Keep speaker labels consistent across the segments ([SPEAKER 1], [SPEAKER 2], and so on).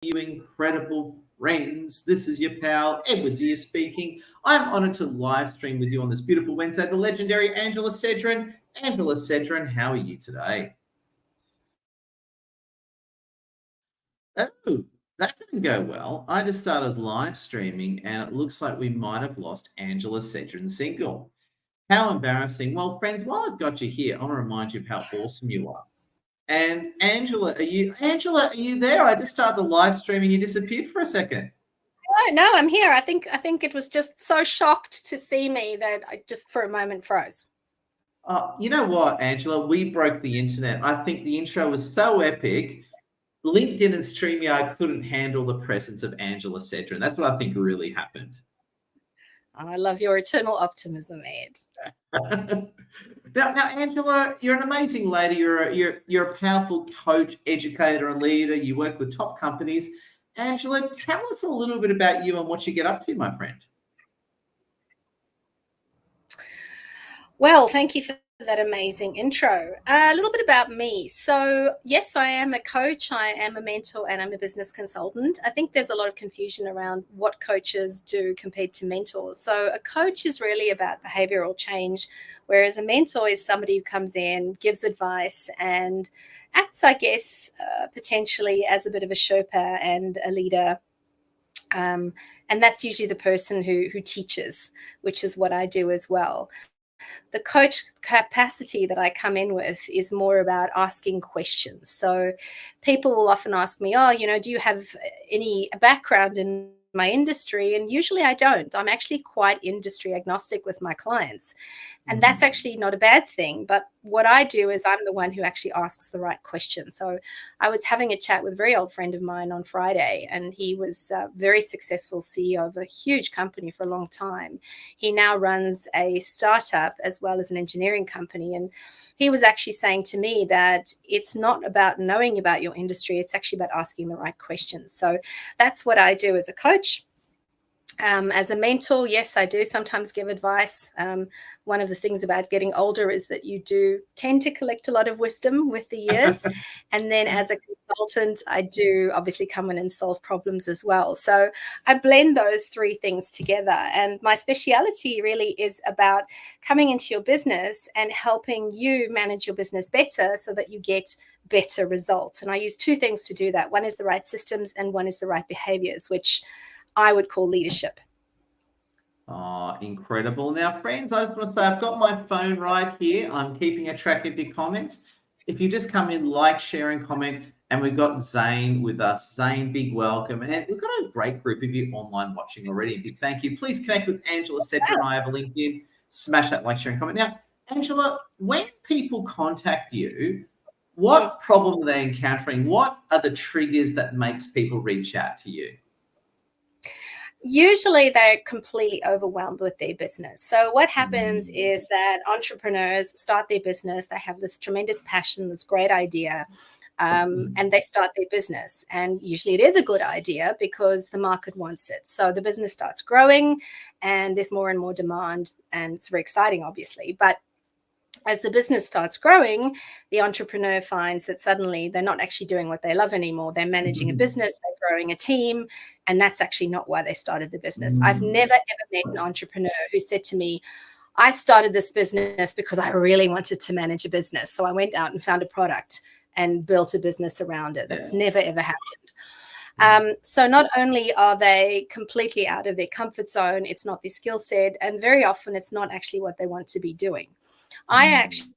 [SPEAKER 1] You incredible friends. This is your pal, Edwards here speaking. I'm honoured to live stream with you on this beautiful Wednesday, the legendary Angela Sedran. Angela Sedran, how are you today? Oh, that didn't go well. I just started live streaming and it looks like we might have lost Angela Sedran Single. How embarrassing. Well, friends, while I've got you here, I want to remind you of how awesome you are. And Angela, are you there? I just started the live stream and you disappeared for a second.
[SPEAKER 2] No, I'm here. I think it was just so shocked to see me that I just for a moment froze.
[SPEAKER 1] You know what, Angela? We broke the internet. I think the intro was so epic. LinkedIn and StreamYard couldn't handle the presence of Angela Sedran. That's what I think really happened.
[SPEAKER 2] I love your eternal optimism, Ed.
[SPEAKER 1] Now, Angela, you're an amazing lady. You're a powerful coach, educator, and leader. You work with top companies. Angela, tell us a little bit about you and what you get up to, my friend.
[SPEAKER 2] Well, thank you for that amazing intro. A little bit about me. So, yes, I am a coach, I am a mentor, and I'm a business consultant. I think there's a lot of confusion around what coaches do compared to mentors. So, a coach is really about behavioral change, whereas a mentor is somebody who comes in, gives advice, and acts, I guess, potentially as a bit of a Sherpa and a leader. And that's usually the person who teaches, which is what I do as well. The coach capacity that I come in with is more about asking questions. So people will often ask me, do you have any background in my industry? And usually I don't. I'm actually quite industry agnostic with my clients. And that's actually not a bad thing. But what I do is I'm the one who actually asks the right question. So I was having a chat with a very old friend of mine on Friday, and he was a very successful CEO of a huge company for a long time. He now runs a startup as well as an engineering company. And he was actually saying to me that it's not about knowing about your industry, it's actually about asking the right questions. So that's what I do as a coach. As a mentor, yes, I do sometimes give advice. One of the things about getting older is that you do tend to collect a lot of wisdom with the years. And then as a consultant, I do obviously come in and solve problems as well. So I blend those three things together. And my speciality really is about coming into your business and helping you manage your business better so that you get better results. And I use two things to do that. One is the right systems and one is the right behaviors, which I would call leadership.
[SPEAKER 1] Oh, incredible. Now, friends, I just want to say I've got my phone right here. I'm keeping a track of your comments. If you just come in, like, share, and comment, and we've got Zane with us. Zane, big welcome. And we've got a great group of you online watching already. Big thank you. Please connect with Angela Sedran and I have a LinkedIn. Smash that like, share, and comment. Now, Angela, when people contact you, what problem are they encountering? What are the triggers that makes people reach out to you?
[SPEAKER 2] Usually they're completely overwhelmed with their business. So what happens is that entrepreneurs start their business, they have this tremendous passion, this great idea, and they start their business. And usually it is a good idea because the market wants it. So the business starts growing and there's more and more demand, and it's very exciting, obviously. But as the business starts growing, the entrepreneur finds that suddenly they're not actually doing what they love anymore. They're managing a business, they're growing a team, and that's actually not why they started the business. I've never, ever met an entrepreneur who said to me, I started this business because I really wanted to manage a business. So I went out and found a product and built a business around it. That's never, ever happened. So not only are they completely out of their comfort zone, it's not their skill set, and very often it's not actually what they want to be doing. I actually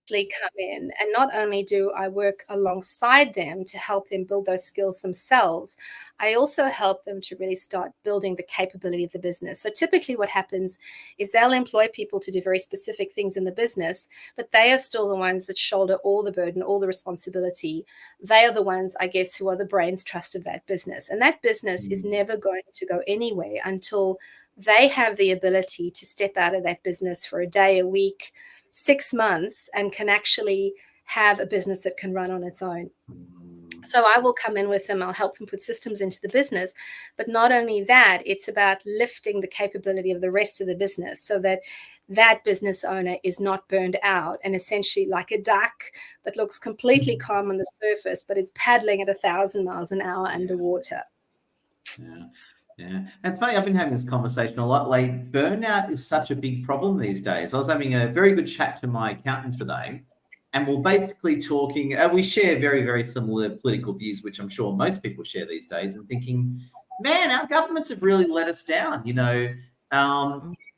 [SPEAKER 2] come in and not only do I work alongside them to help them build those skills themselves, I also help them to really start building the capability of the business. So typically what happens is they'll employ people to do very specific things in the business, but they are still the ones that shoulder all the burden, all the responsibility. They are the ones, I guess, who are the brains trust of that business. And that business is never going to go anywhere until they have the ability to step out of that business for a day, a week, 6 months, and can actually have a business that can run on its own. So I will come in with them. I'll help them put systems into the business. But not only that, it's about lifting the capability of the rest of the business so that that business owner is not burned out and essentially like a duck that looks completely calm on the surface, but is paddling at 1,000 miles an hour underwater.
[SPEAKER 1] Yeah. Yeah. And it's funny, I've been having this conversation a lot. Like, burnout is such a big problem these days. I was having a very good chat to my accountant today, and we're basically talking, we share very, very similar political views, which I'm sure most people share these days, and thinking, man, our governments have really let us down.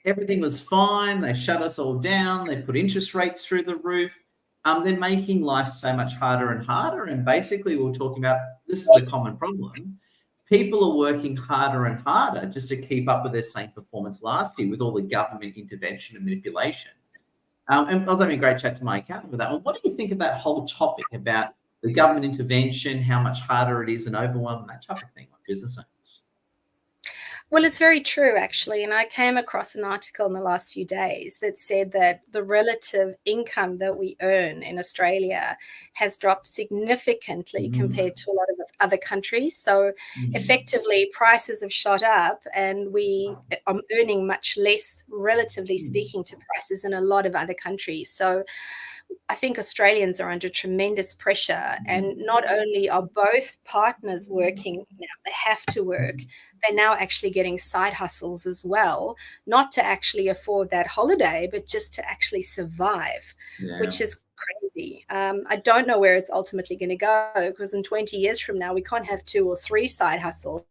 [SPEAKER 1] Everything was fine. They shut us all down. They put interest rates through the roof. They're making life so much harder and harder. And basically, we're talking about this is a common problem. People are working harder and harder just to keep up with their same performance last year with all the government intervention and manipulation. And I was having a great chat to my accountant with that one. What do you think of that whole topic about the government intervention, how much harder it is and overwhelming, that type of thing on business owners?
[SPEAKER 2] Well, it's very true, actually. And I came across an article in the last few days that said that the relative income that we earn in Australia has dropped significantly compared to a lot of other countries. So effectively, prices have shot up and we are earning much less, relatively speaking, to prices in a lot of other countries. So I think Australians are under tremendous pressure, and not only are both partners working now, they have to work, they're now actually getting side hustles as well, not to actually afford that holiday, but just to actually survive, which is crazy. I don't know where it's ultimately going to go, because in 20 years from now, we can't have 2 or 3 side hustles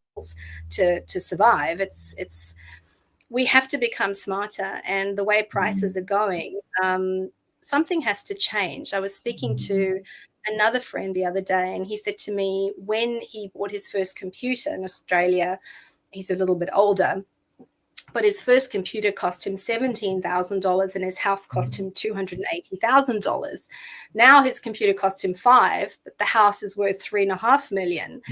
[SPEAKER 2] to survive. We have to become smarter, and the way prices are going, something has to change. I was speaking to another friend the other day, and he said to me when he bought his first computer in Australia, he's a little bit older, but his first computer cost him $17,000 and his house cost him $280,000. Now his computer cost him $5 million, but the house is worth $3.5 million.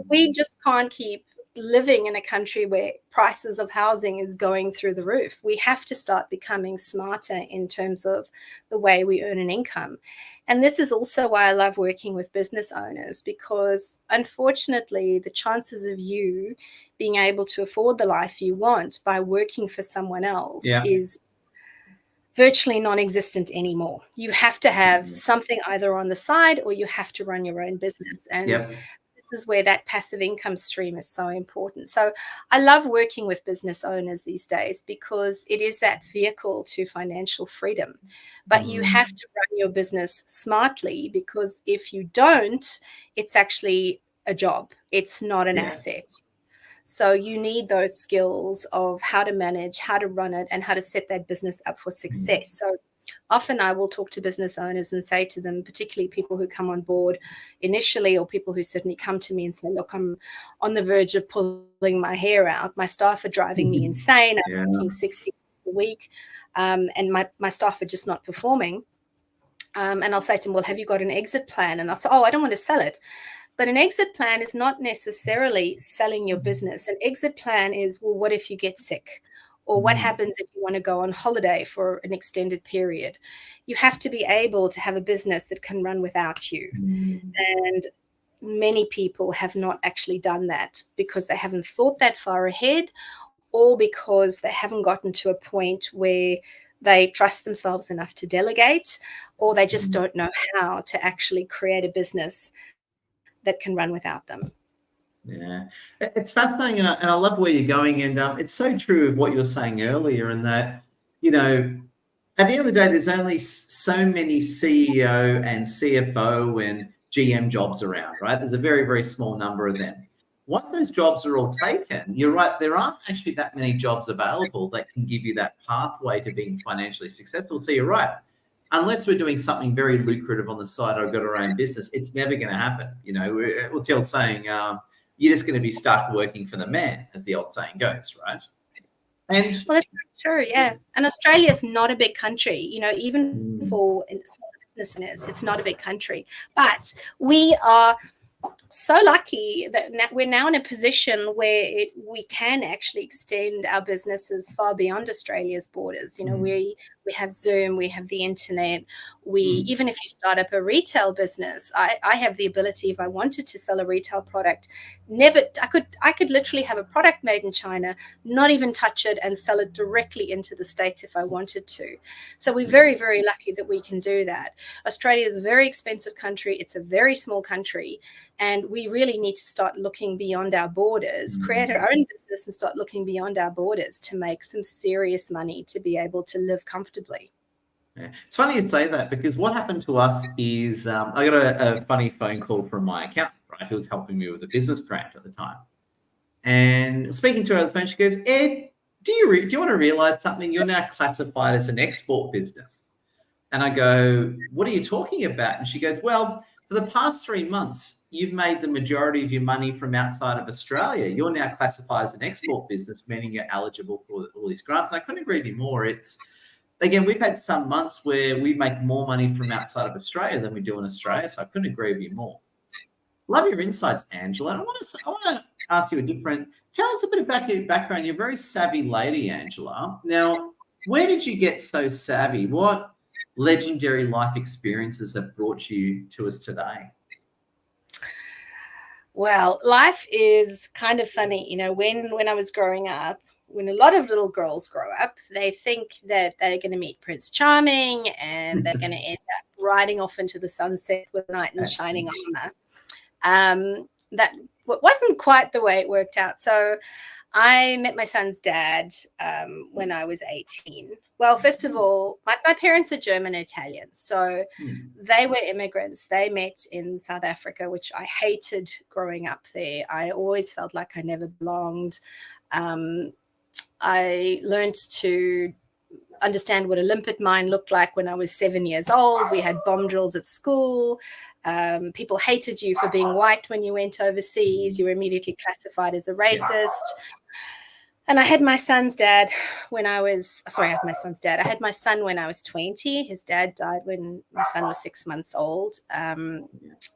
[SPEAKER 2] We just can't keep living in a country where prices of housing is going through the roof. We have to start becoming smarter in terms of the way we earn an income. And this is also why I love working with business owners, because unfortunately, the chances of you being able to afford the life you want by working for someone else is virtually non-existent anymore. You have to have something either on the side, or you have to run your own business. And this is where that passive income stream is so important. So I love working with business owners these days, because it is that vehicle to financial freedom. But you have to run your business smartly, because if you don't, it's actually a job. It's not an asset. So you need those skills of how to manage, how to run it, and how to set that business up for success. So often I will talk to business owners and say to them, particularly people who come on board initially, or people who certainly come to me and say, look, I'm on the verge of pulling my hair out. My staff are driving me insane. I'm working 60 hours a week, and my staff are just not performing. And I'll say to them, well, have you got an exit plan? And they'll say, oh, I don't want to sell it. But an exit plan is not necessarily selling your business. An exit plan is, well, what if you get sick? Or what happens if you want to go on holiday for an extended period? You have to be able to have a business that can run without you. And many people have not actually done that because they haven't thought that far ahead, or because they haven't gotten to a point where they trust themselves enough to delegate, or they just don't know how to actually create a business that can run without them.
[SPEAKER 1] Yeah, it's fascinating, and I love where you're going, and it's so true of what you were saying earlier, in that, at the end of the day, there's only so many CEO and CFO and GM jobs around, right? There's a very, very small number of them. Once those jobs are all taken, you're right, there aren't actually that many jobs available that can give you that pathway to being financially successful. So you're right. Unless we're doing something very lucrative on the side or got our own business, it's never going to happen. What's the old saying? You're just going to be stuck working for the man, as the old saying goes, right? And
[SPEAKER 2] well, that's true, yeah. And Australia is not a big country, even for small business owners, it's not a big country. But we are so lucky that we're now in a position where we can actually extend our businesses far beyond Australia's borders. We We have Zoom, we have the internet. Even if you start up a retail business, I have the ability, if I wanted to sell a retail product, I could literally have a product made in China, not even touch it, and sell it directly into the States if I wanted to. So we're very, very lucky that we can do that. Australia is a very expensive country. It's a very small country, and we really need to start looking beyond our borders, create our own business and start looking beyond our borders to make some serious money to be able to live comfortably.
[SPEAKER 1] Yeah. It's funny you say that, because what happened to us is I got a funny phone call from my accountant, right, who was helping me with a business grant at the time. And speaking to her on the phone, she goes, Ed, do you want to realize something? You're now classified as an export business. And I go, what are you talking about? And she goes, well, for the past 3 months, you've made the majority of your money from outside of Australia. You're now classified as an export business, meaning you're eligible for all these grants. And I couldn't agree with you more. Again, we've had some months where we make more money from outside of Australia than we do in Australia. So I couldn't agree with you more. Love your insights, Angela. I want to ask you tell us a bit about your background. You're a very savvy lady, Angela. Now, where did you get so savvy? What legendary life experiences have brought you to us today?
[SPEAKER 2] Well, life is kind of funny. You know, when I was growing up, when a lot of little girls grow up, they think that they're going to meet Prince Charming and they're going to end up riding off into the sunset with a knight in shining armor. That wasn't quite the way it worked out. So I met my son's dad when I was 18. Well, first of all, my parents are German Italian, so they were immigrants. They met in South Africa, which I hated growing up there. I always felt like I never belonged. I learned to understand what a limpet mine looked like when I was 7 years old. We had bomb drills at school. People hated you for being white when you went overseas. You were immediately classified as a racist. And I had my son's dad when I was, I had my son when I was 20. His dad died when my son was 6 months old.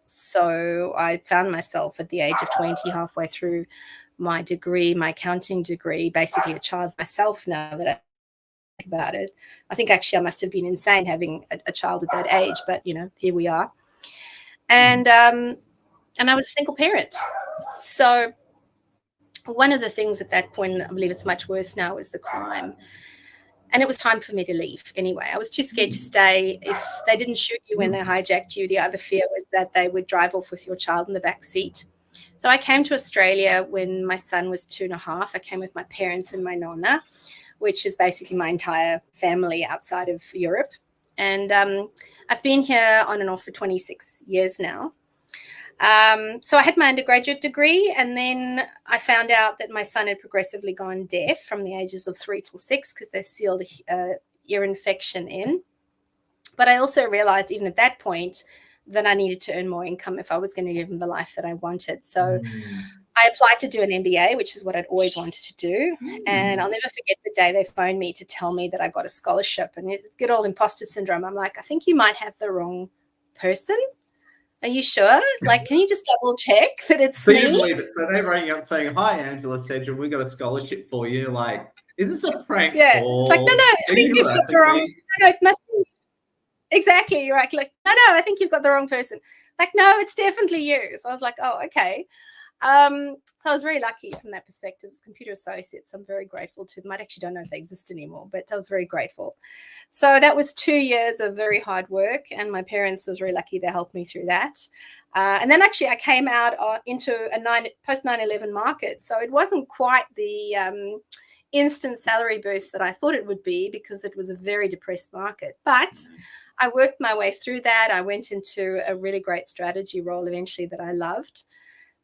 [SPEAKER 2] So I found myself at the age of 20, halfway through my degree, my accounting degree, basically a child myself now that I think about it. I think actually I must have been insane having a child at that age, but, you know, here we are. And I was a single parent. So one of the things at that point, I believe it's much worse now, is the crime. And it was time for me to leave anyway. I was too scared to stay. If they didn't shoot you when they hijacked you, the other fear was that they would drive off with your child in the back seat. So I came to Australia when my son was 2.5. I came with my parents and my nonna, which is basically my entire family outside of Europe. And I've been here on and off for 26 years now. So I had my undergraduate degree, and then I found out that my son had progressively gone deaf from the ages of 3 till 6 because they sealed a ear infection in. But I also realized even at that point that I needed to earn more income if I was going to give him the life that I wanted. So I applied to do an MBA, which is what I'd always wanted to do. And I'll never forget the day they phoned me to tell me that I got a scholarship. And it's good old imposter syndrome. I'm like, I think you might have the wrong person. Are you sure? Like, can you just double check that it's me?
[SPEAKER 1] So you believe it. So they're writing up saying, hi, Angela Sedran, we got a scholarship for you. Like, is this a prank call?
[SPEAKER 2] It's like, no, I think you've got the wrong. No, it must be. Exactly. You're right. Like, no, I think you've got the wrong person. Like, no, it's definitely you. So I was like, oh, okay. So I was very lucky from that perspective. As Computer Associates, I'm very grateful to them. I actually don't know if they exist anymore, but I was very grateful. So that was 2 years of very hard work, and my parents was very lucky to help me through that. And then actually I came out into a post 9/11 market. So it wasn't quite the instant salary boost that I thought it would be, because it was a very depressed market. But I worked my way through that. I went into a really great strategy role eventually that I loved.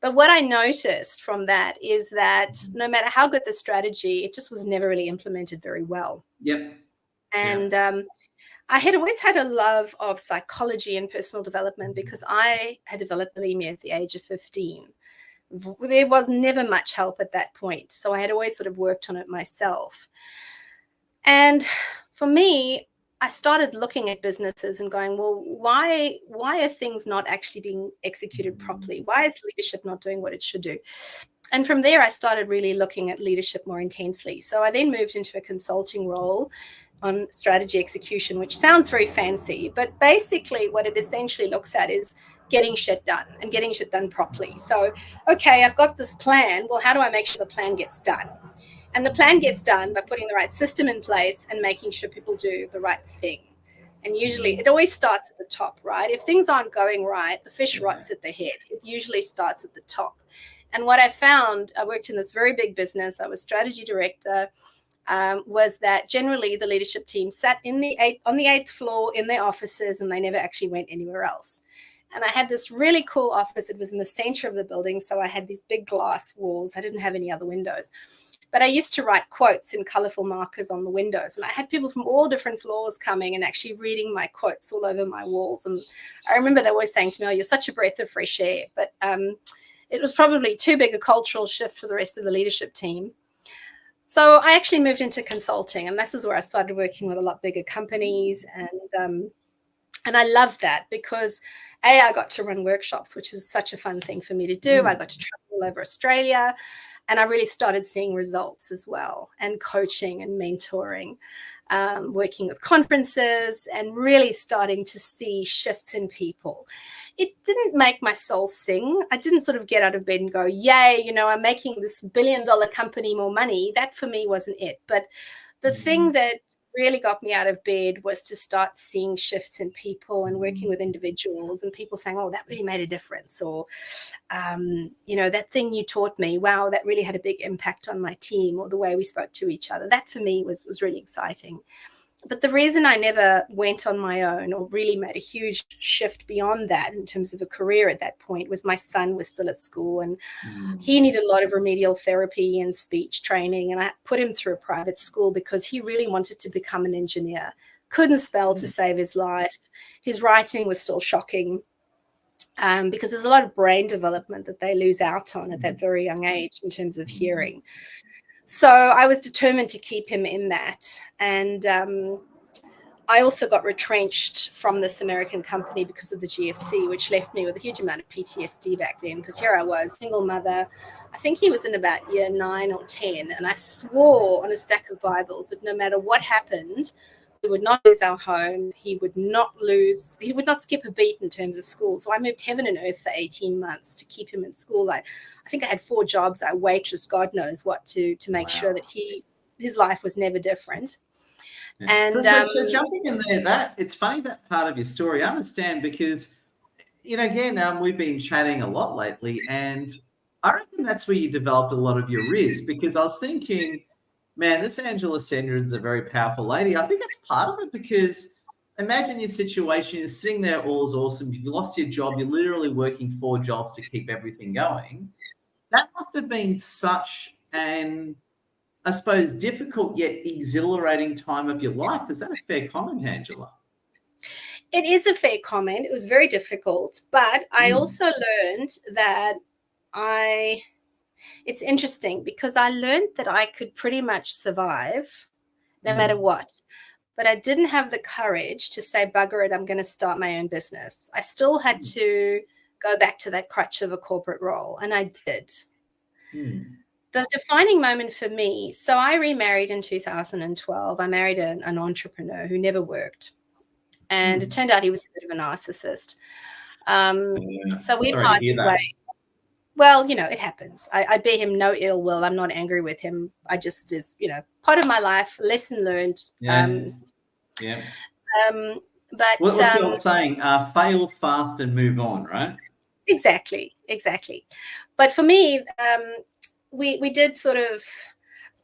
[SPEAKER 2] But what I noticed from that is that no matter how good the strategy, it just was never really implemented very well.
[SPEAKER 1] Yep.
[SPEAKER 2] And I had always had a love of psychology and personal development, because I had developed bulimia at the age of 15. There was never much help at that point. So I had always sort of worked on it myself. And for me, I started looking at businesses and going, well, why are things not actually being executed properly? Why is leadership not doing what it should do? And from there, I started really looking at leadership more intensely. So I then moved into a consulting role on strategy execution, which sounds very fancy, but basically what it essentially looks at is getting shit done and getting shit done properly. So, okay, I've got this plan. Well, how do I make sure the plan gets done? And the plan gets done by putting the right system in place and making sure people do the right thing. And usually it always starts at the top, right? If things aren't going right, the fish rots at the head. It usually starts at the top. And what I found, I worked in this very big business. I was strategy director. Was that generally the leadership team sat on the eighth floor in their offices, and they never actually went anywhere else. And I had this really cool office. It was in the center of the building, so I had these big glass walls. I didn't have any other windows. But I used to write quotes in colorful markers on the windows. And I had people from all different floors coming and actually reading my quotes all over my walls. And I remember they always saying to me, "Oh, you're such a breath of fresh air." But it was probably too big a cultural shift for the rest of the leadership team. So I actually moved into consulting, and this is where I started working with a lot bigger companies. And I loved that because I got to run workshops, which is such a fun thing for me to do. I got to travel all over Australia, and I really started seeing results as well, and coaching and mentoring, working with conferences, and really starting to see shifts in people. It didn't make my soul sing. I didn't sort of get out of bed and go, yay, I'm making this $1 billion company more money. That for me wasn't it. But the thing that really got me out of bed was to start seeing shifts in people and working with individuals and people saying, "Oh, that really made a difference," or, "That thing you taught me, wow, that really had a big impact on my team," or the way we spoke to each other. That for me was really exciting. But the reason I never went on my own or really made a huge shift beyond that in terms of a career at that point was my son was still at school, and he needed a lot of remedial therapy and speech training. And I put him through a private school because he really wanted to become an engineer. Couldn't spell to save his life. His writing was still shocking because there's a lot of brain development that they lose out on at that very young age in terms of hearing. So I was determined to keep him in that. And I also got retrenched from this American company because of the GFC, which left me with a huge amount of PTSD back then, because here I was, single mother. I think he was in about year 9 or 10. And I swore on a stack of Bibles that no matter what happened, we would not lose our home. He would not skip a beat in terms of school. So I moved heaven and earth for 18 months to keep him in school. I think I had 4 jobs. I waitress, God knows what, to make sure that his life was never different.
[SPEAKER 1] Yeah. And so jumping in there, it's funny, that part of your story. I understand because, again, we've been chatting a lot lately, and I reckon that's where you developed a lot of your riz, because I was thinking, man, this Angela Sedran's a very powerful lady. I think that's part of it, because imagine your situation, you're sitting there, all is awesome. You lost your job. You're literally working 4 jobs to keep everything going. That must have been such an, I suppose, difficult yet exhilarating time of your life. Is that a fair comment, Angela?
[SPEAKER 2] It is a fair comment. It was very difficult, but I also learned that it's interesting because I learned that I could pretty much survive no matter what. But I didn't have the courage to say, bugger it, I'm going to start my own business. I still had to go back to that crutch of a corporate role, and I did. The defining moment for me, so I remarried in 2012. I married an entrepreneur who never worked. And it turned out he was a bit of a narcissist. So we parted ways. Well, it happens. I bear him no ill will. I'm not angry with him. I just is, part of my life, lesson learned. But
[SPEAKER 1] what's the old saying? Fail fast and move on, right?
[SPEAKER 2] Exactly. But for me, we did sort of,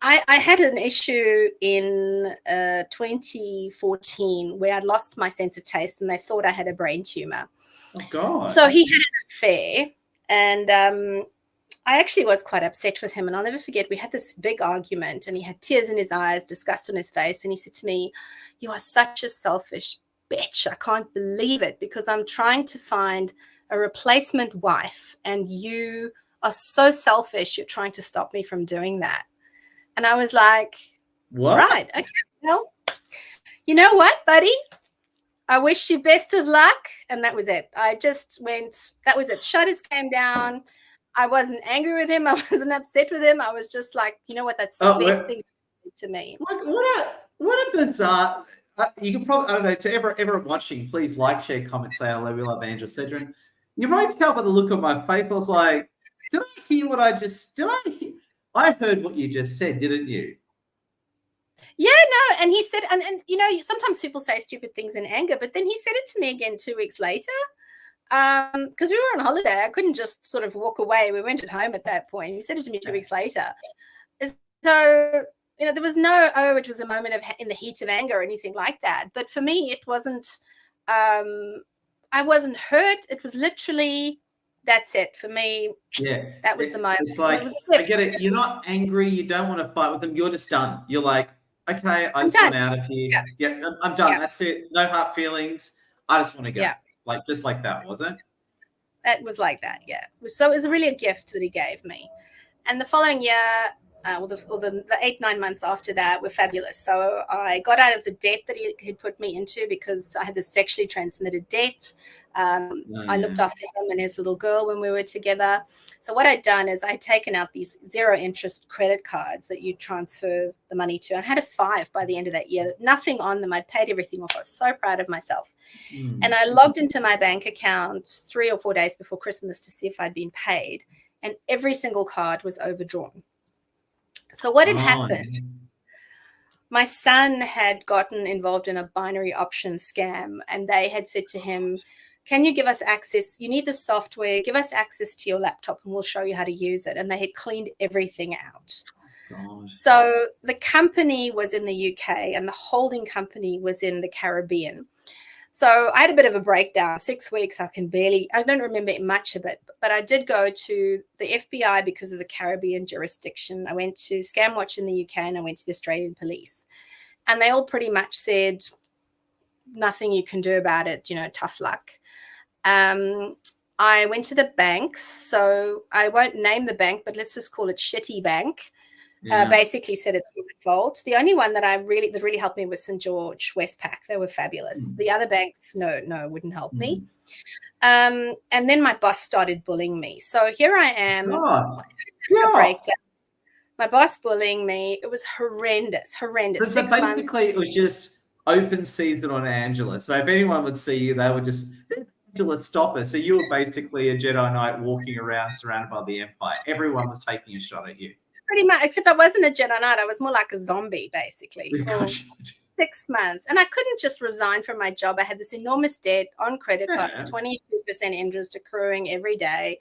[SPEAKER 2] I had an issue in 2014 where I lost my sense of taste and they thought I had a brain tumor.
[SPEAKER 1] Oh, God.
[SPEAKER 2] So he had an affair, and I actually was quite upset with him. And I'll never forget, we had this big argument and he had tears in his eyes, disgust on his face. And he said to me, "You are such a selfish bitch. I can't believe it, because I'm trying to find a replacement wife and you are so selfish. You're trying to stop me from doing that." And I was like,
[SPEAKER 1] what?
[SPEAKER 2] Right. Okay. Well, you know what, buddy? I wish you best of luck. And that was it. I just went, that was it. Shutters came down. I wasn't angry with him. I wasn't upset with him. I was just like, you know what? That's the best thing to me.
[SPEAKER 1] What a bizarre. You can probably, I don't know, to everyone watching, please like, share, comment, say hello. We love Angel Sedran. You might tell by the look on my face, I was like, did I hear what I just, did I hear? I heard what you just said, didn't you?
[SPEAKER 2] Yeah, no. And he said, and sometimes people say stupid things in anger, but then he said it to me again 2 weeks later. Because we were on holiday. I couldn't just sort of walk away. We went at home at that point. He said it to me 2 weeks later. So, there was no, it was a moment of in the heat of anger or anything like that. But for me, it wasn't, I wasn't hurt. It was literally, that's it for me.
[SPEAKER 1] Yeah.
[SPEAKER 2] That was the moment.
[SPEAKER 1] It's like,
[SPEAKER 2] it was
[SPEAKER 1] I get it. You're not angry. You don't want to fight with them. You're just done. You're like, okay, I just want out of here. Yeah, I'm done. Yeah. That's it. No hard feelings. I just want to go. Yeah. Like, just like that, was it?
[SPEAKER 2] It was like that, yeah. So it was really a gift that he gave me. And the following year, the 8-9 months after that were fabulous. So I got out of the debt that he had put me into because I had this sexually transmitted debt. I looked after him and his little girl when we were together. So what I'd done is I'd taken out these 0 interest credit cards that you transfer the money to. I had 5 by the end of that year, nothing on them. I'd paid everything off. I was so proud of myself. And I logged into my bank account 3 or 4 days before Christmas to see if I'd been paid. And every single card was overdrawn. So what had happened, my son had gotten involved in a binary option scam, and they had said to him, can you give us access? You need the software. Give us access to your laptop and we'll show you how to use it. And they had cleaned everything out. So the company was in the UK and the holding company was in the Caribbean. So I had a bit of a breakdown, 6 weeks. I don't remember much of it, but I did go to the FBI because of the Caribbean jurisdiction. I went to ScamWatch in the UK and I went to the Australian police. And they all pretty much said, nothing you can do about it, tough luck. I went to the banks. So I won't name the bank, but let's just call it Shitty Bank. Basically said it's my fault. The only one that really helped me was St. George Westpac. They were fabulous. The other banks, no, wouldn't help me. And then my boss started bullying me. So here I am, a breakdown. My boss bullying me. It was horrendous.
[SPEAKER 1] So basically, it was just open season on Angela. So if anyone would see you, they would just, Angela, stop her. So you were basically a Jedi Knight walking around surrounded by the Empire. Everyone was taking a shot at you.
[SPEAKER 2] Pretty much, except I wasn't a Jedi Knight. I was more like a zombie, basically, for 6 months. And I couldn't just resign from my job. I had this enormous debt on credit cards, 22% interest accruing every day.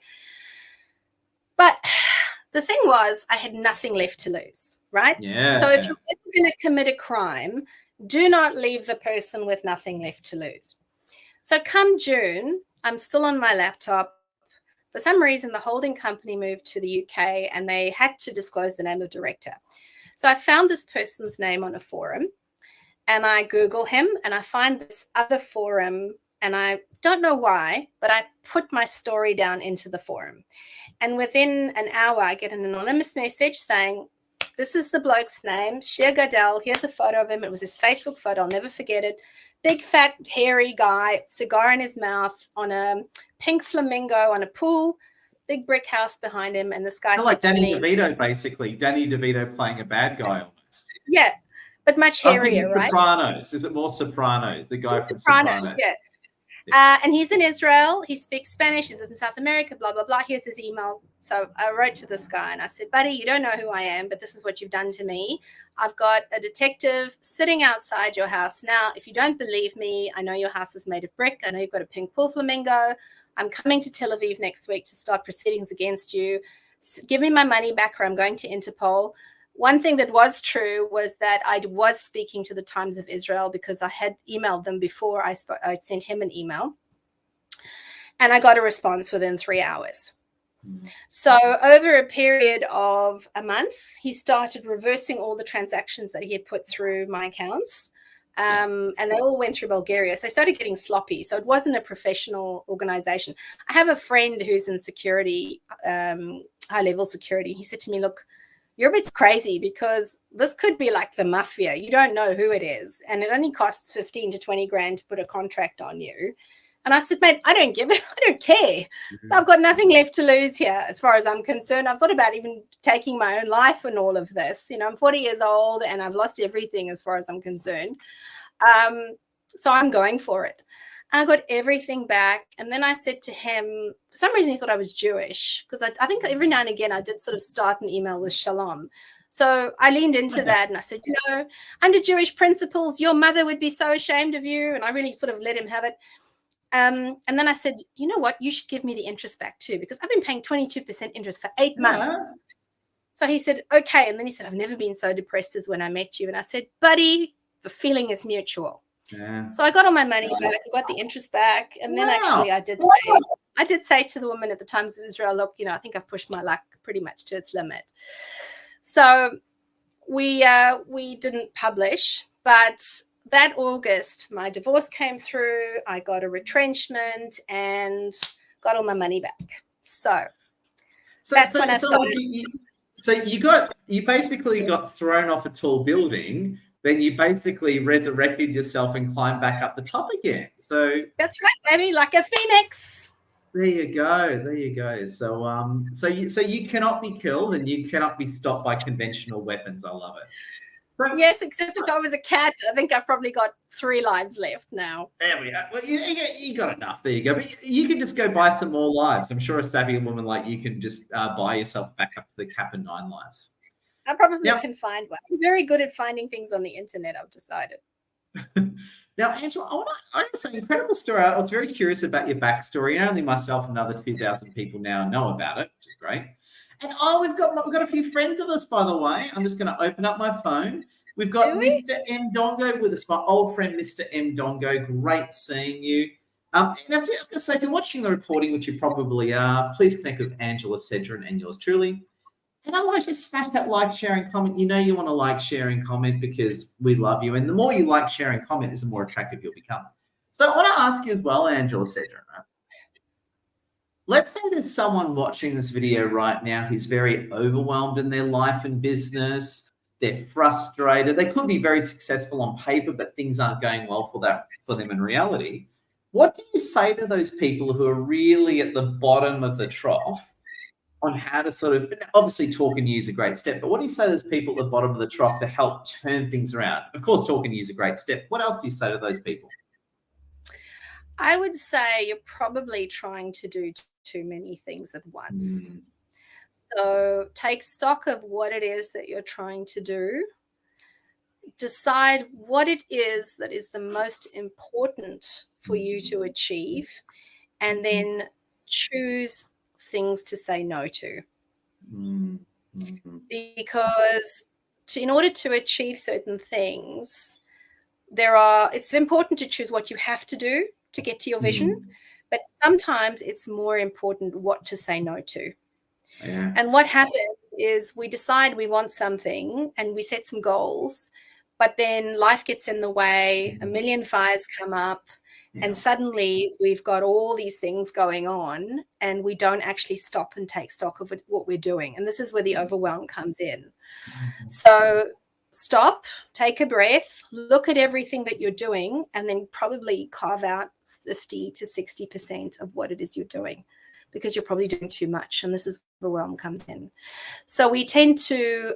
[SPEAKER 2] But the thing was, I had nothing left to lose, right?
[SPEAKER 1] Yeah.
[SPEAKER 2] So if you're going to commit a crime, do not leave the person with nothing left to lose. So come June, I'm still on my laptop. For some reason, the holding company moved to the UK and they had to disclose the name of director. So I found this person's name on a forum and I Google him and I find this other forum and I don't know why, but I put my story down into the forum. And within an hour, I get an anonymous message saying, this is the bloke's name, Sheer Goodell. Here's a photo of him. It was his Facebook photo. I'll never forget it. Big, fat, hairy guy, cigar in his mouth on a pink flamingo on a pool, big brick house behind him. And this guy said
[SPEAKER 1] like Danny DeVito, basically. Danny DeVito playing a bad guy almost.
[SPEAKER 2] Yeah, but much hairier, right?
[SPEAKER 1] Sopranos. Is it more Sopranos? The guy from
[SPEAKER 2] Sopranos. Yeah. And he's in Israel. He speaks Spanish. He's in South America, blah, blah, blah. Here's his email. So I wrote to this guy and I said, buddy, you don't know who I am, but this is what you've done to me. I've got a detective sitting outside your house. Now, if you don't believe me, I know your house is made of brick. I know you've got a pink pool flamingo. I'm coming to Tel Aviv next week to start proceedings against you. Give me my money back or I'm going to Interpol. One thing that was true was that I was speaking to the Times of Israel because I had emailed them before I sent him an email. And I got a response within 3 hours. So over a period of a month, he started reversing all the transactions that he had put through my accounts. And they all went through Bulgaria. So I started getting sloppy. So it wasn't a professional organization. I have a friend who's in security, high-level security. He said to me, look, you're a bit crazy because this could be like the mafia. You don't know who it is. And it only costs 15 to 20 grand to put a contract on you. And I said, mate, I don't give it. I don't care. I've got nothing left to lose here as far as I'm concerned. I've thought about even taking my own life in all of this. You know, I'm 40 years old and I've lost everything as far as I'm concerned. So I'm going for it. I got everything back. And then I said to him, for some reason, he thought I was Jewish, because I think every now and again I did sort of start an email with shalom. So I leaned into that and I said, you know, under Jewish principles, your mother would be so ashamed of you. And I really sort of let him have it. And then I said, you know what, you should give me the interest back too, because I've been paying 22% interest for 8 months. So he said, okay. And then he said, I've never been so depressed as when I met you. And I said, buddy, the feeling is mutual.
[SPEAKER 1] Yeah.
[SPEAKER 2] So I got all my money back, I got the interest back. And then actually I did say to the woman at the Times of Israel, look, you know, I think I've pushed my luck pretty much to its limit. So we didn't publish, but that August, my divorce came through. I got a retrenchment and got all my money back. So that's when I started.
[SPEAKER 1] So you basically got thrown off a tall building. Then you basically resurrected yourself and climbed back up the top again. So
[SPEAKER 2] that's right, baby, like a phoenix.
[SPEAKER 1] There you go. There you go. So so you cannot be killed and you cannot be stopped by conventional weapons. I love it.
[SPEAKER 2] So, yes, except if I was a cat, I think I've probably got 3 lives left now.
[SPEAKER 1] There we go. Well, you got enough. There you go. But you can just go buy some more lives. I'm sure a savvy woman like you can just buy yourself back up to the cap and 9 lives.
[SPEAKER 2] I probably can find one. I'm very good at finding things on the internet, I've decided.
[SPEAKER 1] Now, Angela, I want to say, incredible story. I was very curious about your backstory, and only myself and another 2,000 people now know about it, which is great. And we've got a few friends of us, by the way. I'm just going to open up my phone. We've got Mr. M. Dongo with us, my old friend, Mr. M. Dongo. Great seeing you. And I have to say, if you're watching the recording, which you probably are, please connect with Angela Sedran and yours truly. And otherwise, just smash that like, share, and comment. You know you want to like, share, and comment because we love you. And the more you like, share, and comment is the more attractive you'll become. So I want to ask you as well, Angela Sedran. Let's say there's someone watching this video right now who's very overwhelmed in their life and business. They're frustrated. They could be very successful on paper, but things aren't going well for them in reality. What do you say to those people who are really at the bottom of the trough on how to sort of, obviously talking to you is a great step, but what do you say to those people at the bottom of the trough to help turn things around? Of course, talking to you is a great step. What else do you say to those people?
[SPEAKER 2] I would say you're probably trying to do too many things at once. So take stock of what it is that you're trying to do. Decide what it is that is the most important for you to achieve, and then choose things to say no to. Because in order to achieve certain things, it's important to choose what you have to do to get to your vision, but sometimes it's more important what to say no to.
[SPEAKER 1] Yeah. And
[SPEAKER 2] what happens is we decide we want something and we set some goals, but then life gets in the way, a million fires come up, and suddenly we've got all these things going on and we don't actually stop and take stock of what we're doing. And this is where the overwhelm comes in. So stop, take a breath, look at everything that you're doing, and then probably carve out 50 to 60% of what it is you're doing, because you're probably doing too much, and this is where overwhelm comes in. So we tend to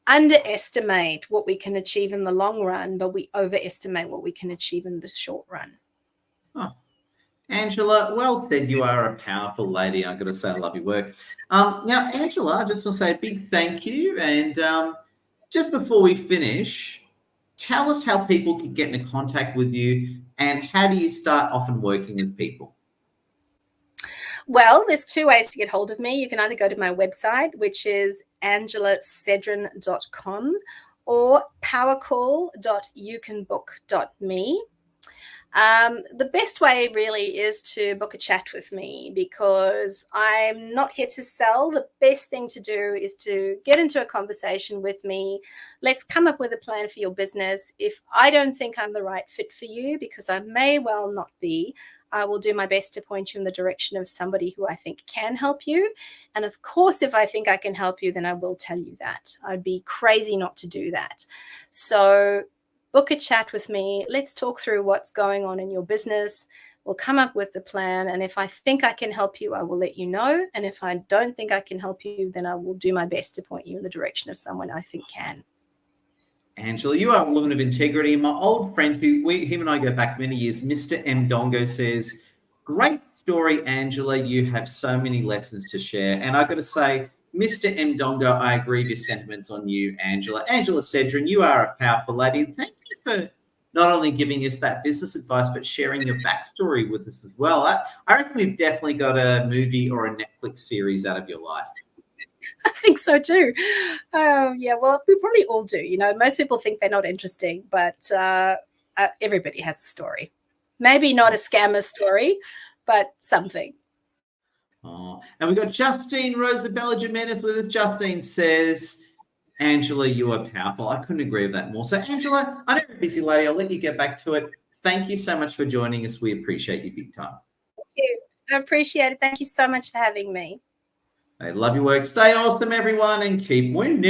[SPEAKER 2] underestimate what we can achieve in the long run, but we overestimate what we can achieve in the short run.
[SPEAKER 1] Oh, Angela, well said. You are a powerful lady. I'm going to say I love your work. Now, Angela, I just want to say a big thank you. And just before we finish, tell us how people can get into contact with you and how do you start often working with people?
[SPEAKER 2] Well, there's 2 ways to get hold of me. You can either go to my website, which is angelasedran.com, or powercall.youcanbook.me. The best way really is to book a chat with me, because I'm not here to sell. The best thing to do is to get into a conversation with me. Let's come up with a plan for your business. If I don't think I'm the right fit for you, because I may well not be, I will do my best to point you in the direction of somebody who I think can help you. And of course, if I think I can help you, then I will tell you that. I'd be crazy not to do that. So book a chat with me. Let's talk through what's going on in your business. We'll come up with the plan. And if I think I can help you, I will let you know. And if I don't think I can help you, then I will do my best to point you in the direction of someone I think can.
[SPEAKER 1] Angela, you are a woman of integrity. My old friend, him and I go back many years, Mr. M. Dongo, says, great story, Angela. You have so many lessons to share. And I've got to say, Mr. M. Dongo, I agree with your sentiments on you, Angela. Angela Sedran, you are a powerful lady. And thank you for not only giving us that business advice, but sharing your backstory with us as well. I reckon we've definitely got a movie or a Netflix series out of your life.
[SPEAKER 2] I think so too. Oh, yeah. Well, we probably all do. You know, most people think they're not interesting, but everybody has a story. Maybe not a scammer story, but something.
[SPEAKER 1] Oh, and we've got Justine Rosabella Jimenez with us. Justine says, Angela, you are powerful. I couldn't agree with that more. So, Angela, I know you're a busy lady. I'll let you get back to it. Thank you so much for joining us. We appreciate you big time.
[SPEAKER 2] Thank you. I appreciate it. Thank you so much for having me.
[SPEAKER 1] I love your work. Stay awesome, everyone, and keep winning.